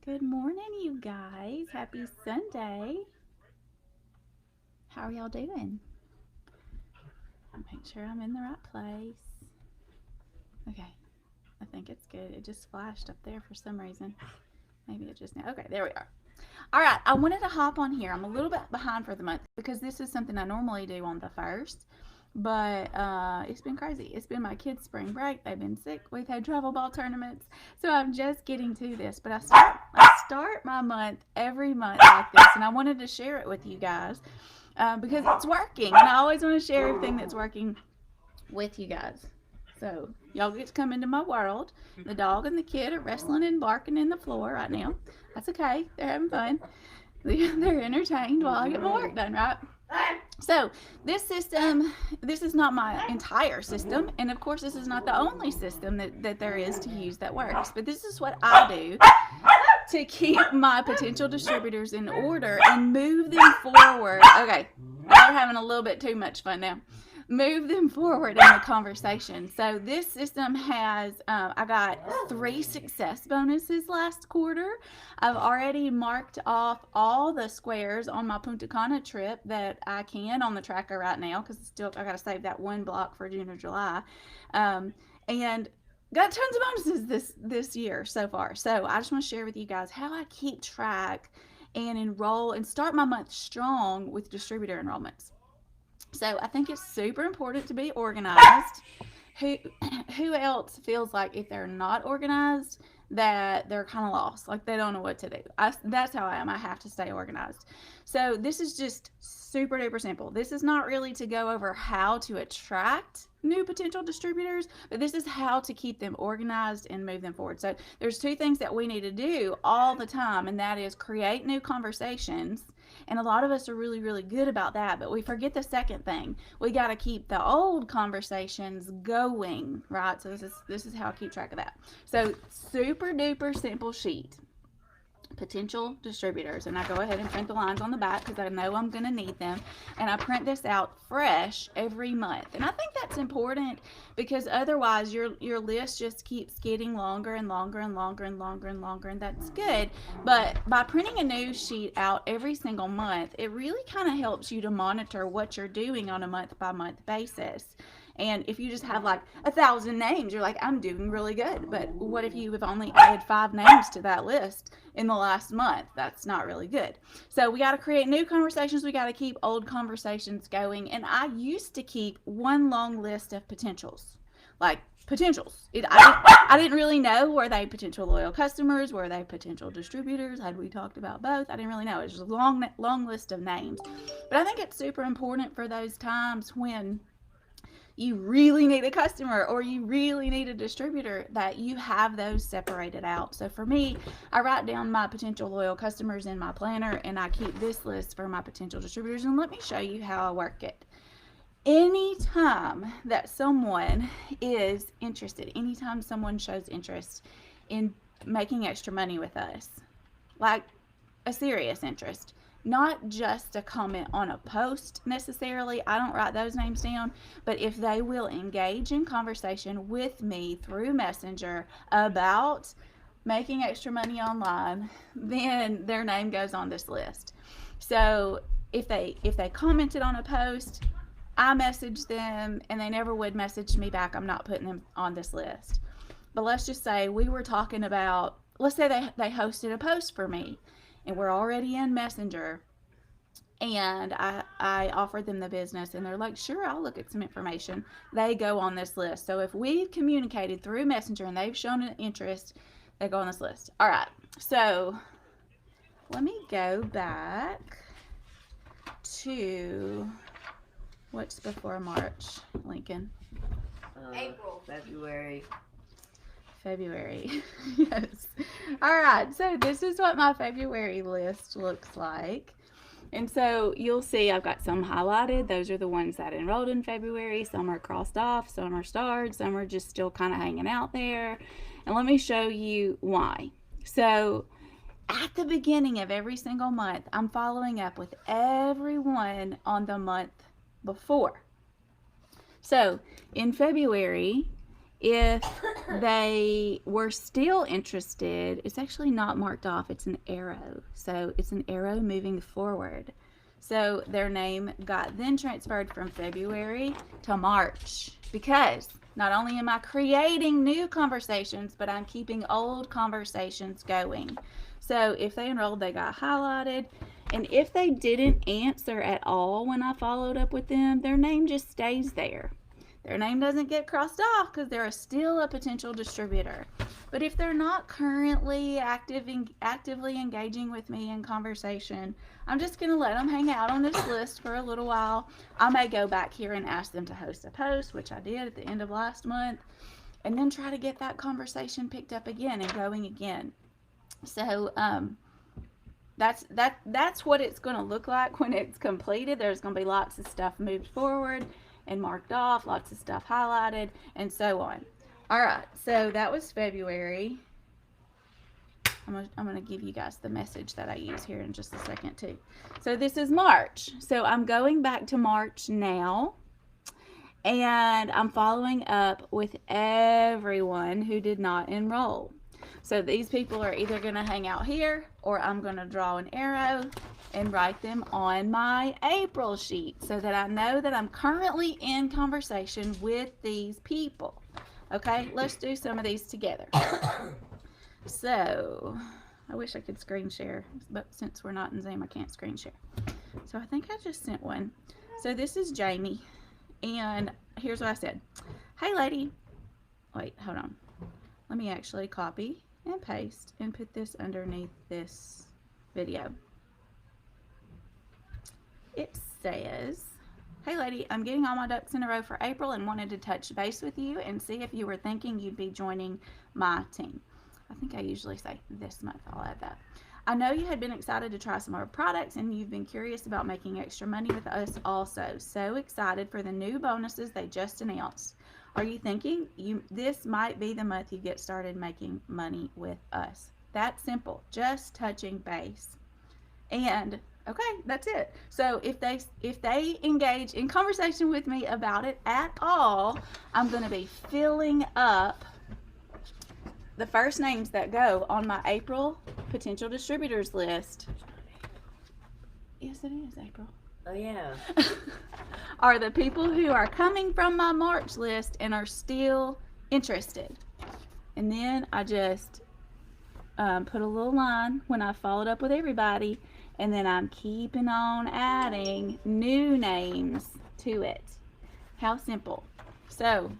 Good morning, you guys. Happy Sunday. How are y'all doing? Make sure I'm in the right place. Okay, I think it's good. It just flashed up there for some reason. Maybe it just now. Okay, there we are. All right, I wanted to hop on here. I'm a little bit behind for the month because this is something I normally do on the first. But it's been crazy. It's been my kids' spring break. They've been sick. We've had travel ball tournaments. So I'm just getting to this. But I start my month every month like this. And I wanted to share it with you guys because it's working. And I always want to share everything that's working with you guys. So y'all get to come into my world. The dog and the kid are wrestling and barking in the floor right now. That's okay. They're having fun. They're entertained while I get my work done, right? So this system, this is not my entire system, and of course this is not the only system that there is to use that works, but this is what I do to keep my potential distributors in order and move them forward. Okay, they're having a little bit too much fun now. Move them forward in the conversation. So this system has, I got 3 success bonuses last quarter. I've already marked off all the squares on my Punta Cana trip that I can on the tracker right now because still I got to save that one block for June or July, and got tons of bonuses this year so far. So I just want to share with you guys how I keep track and enroll and start my month strong with distributor enrollments. So I think it's super important to be organized. Who who else feels like if they're not organized that they're kind of lost, like they don't know what to do? That's how I am. I have to stay organized. So this is just super duper simple. This is not really to go over how to attract new potential distributors, but this is how to keep them organized and move them forward. So there's 2 things that we need to do all the time, and that is create new conversations. And a lot of us are really, really good about that, but we forget the second thing. We got to keep the old conversations going, right? So this is how I keep track of that. So super duper simple sheet. Potential distributors, and I go ahead and print the lines on the back because I know I'm going to need them, and I print this out fresh every month. And I think that's important because otherwise your list just keeps getting longer and longer and longer and longer and longer, and that's good. But by printing a new sheet out every single month, it really kind of helps you to monitor what you're doing on a month by month basis. And if you just have like 1,000 names, you're like, I'm doing really good. But what if you have only added 5 names to that list in the last month? That's not really good. So we got to create new conversations. We got to keep old conversations going. And I used to keep one long list of potentials, like potentials. I didn't really know, were they potential loyal customers? Were they potential distributors? Had we talked about both? I didn't really know. It was just a long list of names. But I think it's super important for those times when you really need a customer or you really need a distributor that you have those separated out. So for me, I write down my potential loyal customers in my planner, and I keep this list for my potential distributors. And let me show you how I work it. Anytime that someone is interested, anytime someone shows interest in making extra money with us, like a serious interest, not just a comment on a post necessarily. I don't write those names down, but if they will engage in conversation with me through Messenger about making extra money online, then their name goes on this list. So if they commented on a post, I message them and they never would message me back, I'm not putting them on this list. But let's just say we were talking about, let's say they hosted a post for me and we're already in Messenger, and I offered them the business and they're like, sure, I'll look at some information. They go on this list. So if we've communicated through Messenger and they've shown an interest, they go on this list. All right, so let me go back to what's before March, Lincoln? April. February. Yes. All right, so this is what my February list looks like. And so you'll see I've got some highlighted. Those are the ones that enrolled in February. Some are crossed off, some are starred, some are just still kind of hanging out there. And let me show you why. So at the beginning of every single month, I'm following up with everyone on the month before. So in February, If they were still interested, it's actually not marked off, it's an arrow. So it's an arrow moving forward. So their name got then transferred from February to March because not only am I creating new conversations, but I'm keeping old conversations going. So if they enrolled, they got highlighted. And if they didn't answer at all when I followed up with them, their name just stays there. Their name doesn't get crossed off because they're still a potential distributor. But if they're not currently actively engaging with me in conversation, I'm just going to let them hang out on this list for a little while. I may go back here and ask them to host a post, which I did at the end of last month, and then try to get that conversation picked up again and going again. So that's what it's going to look like when it's completed. There's going to be lots of stuff moved forward and marked off, lots of stuff highlighted, and so on. All right, so that was February. I'm going to give you guys the message that I use here in just a second too. So this is March. So I'm going back to March now, and I'm following up with everyone who did not enroll. So these people are either going to hang out here, or I'm going to draw an arrow and write them on my April sheet so that I know that I'm currently in conversation with these people. Okay, let's do some of these together. So, I wish I could screen share, but since we're not in Zoom, I can't screen share. So I think I just sent one. So this is Jamie, and here's what I said. Hey lady, wait, hold on. Let me actually copy and paste and put this underneath this video. It says, hey lady, I'm getting all my ducks in a row for April and wanted to touch base with you and see if you were thinking you'd be joining my team. I think I usually say this month, I'll add that. I know you had been excited to try some of our products and you've been curious about making extra money with us also. So excited for the new bonuses they just announced. Are you thinking this might be the month you get started making money with us? That's simple, just touching base. And okay, that's it. So if they engage in conversation with me about it at all, I'm going to be filling up the first names that go on my April potential distributors list. Yes, it is April. Oh yeah. Are the people who are coming from my March list and are still interested. And then I just put a little line when I followed up with everybody, and then I'm keeping on adding new names to it. How simple. So,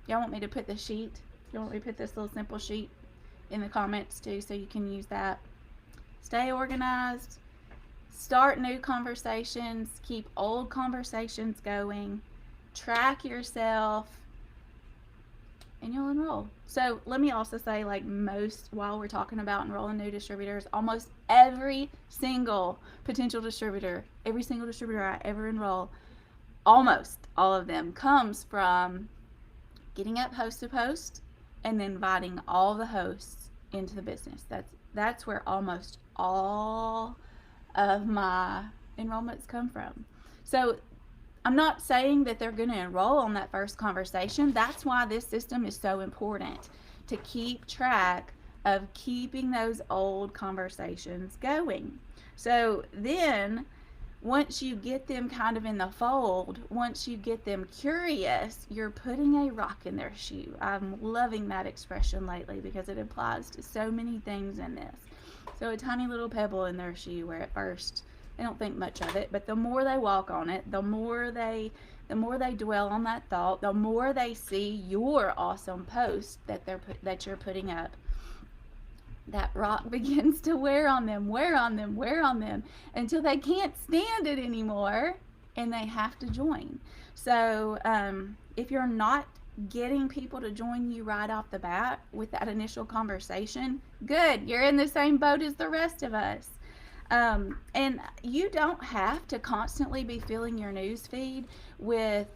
y'all want me to put the sheet? You want me to put this little simple sheet in the comments too so you can use that? Stay organized. Start new conversations. Keep old conversations going. Track yourself. And you'll enroll. So let me also say, like, while we're talking about enrolling new distributors, almost every single potential distributor, every single distributor I ever enroll, almost all of them comes from getting up host to post and then inviting all the hosts into the business. That's where almost all of my enrollments come from. So I'm not saying that they're going to enroll on that first conversation. That's why this system is so important, to keep track of keeping those old conversations going. So then once you get them kind of in the fold, once you get them curious, you're putting a rock in their shoe. I'm loving that expression lately because it applies to so many things in this. So a tiny little pebble in their shoe where at first they don't think much of it, but the more they walk on it, the more they dwell on that thought, the more they see your awesome post that you're putting up, that rock begins to wear on them until they can't stand it anymore and they have to join. So if you're not getting people to join you right off the bat with that initial conversation, good, you're in the same boat as the rest of us. And you don't have to constantly be filling your news feed with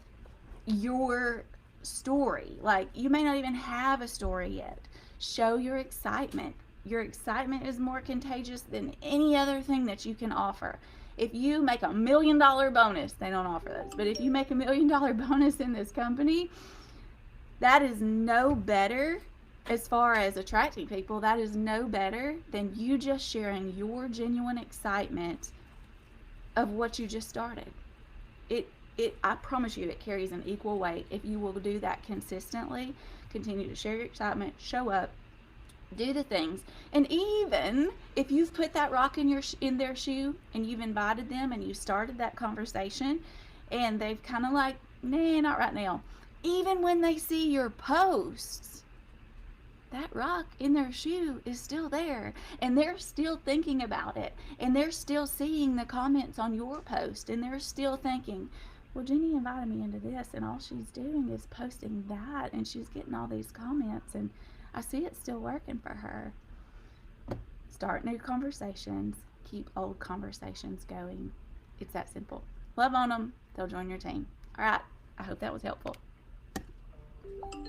your story. Like, you may not even have a story yet. Show your excitement. Your excitement is more contagious than any other thing that you can offer. If you make $1 million bonus, they don't offer those, but if you make $1 million bonus in this company, That is no better as far as attracting people. That is no better than you just sharing your genuine excitement of what you just started. I promise you it carries an equal weight if you will do that consistently. Continue to share your excitement, show up, do the things. And even if you've put that rock in their shoe and you've invited them and you started that conversation and they've kind of like, nah, not right now. Even when they see your posts, that rock in their shoe is still there and they're still thinking about it and they're still seeing the comments on your post and they're still thinking, well, Jenny invited me into this and all she's doing is posting that and she's getting all these comments and I see it's still working for her. Start new conversations, keep old conversations going. It's that simple. Love on them, they'll join your team. All right, I hope that was helpful.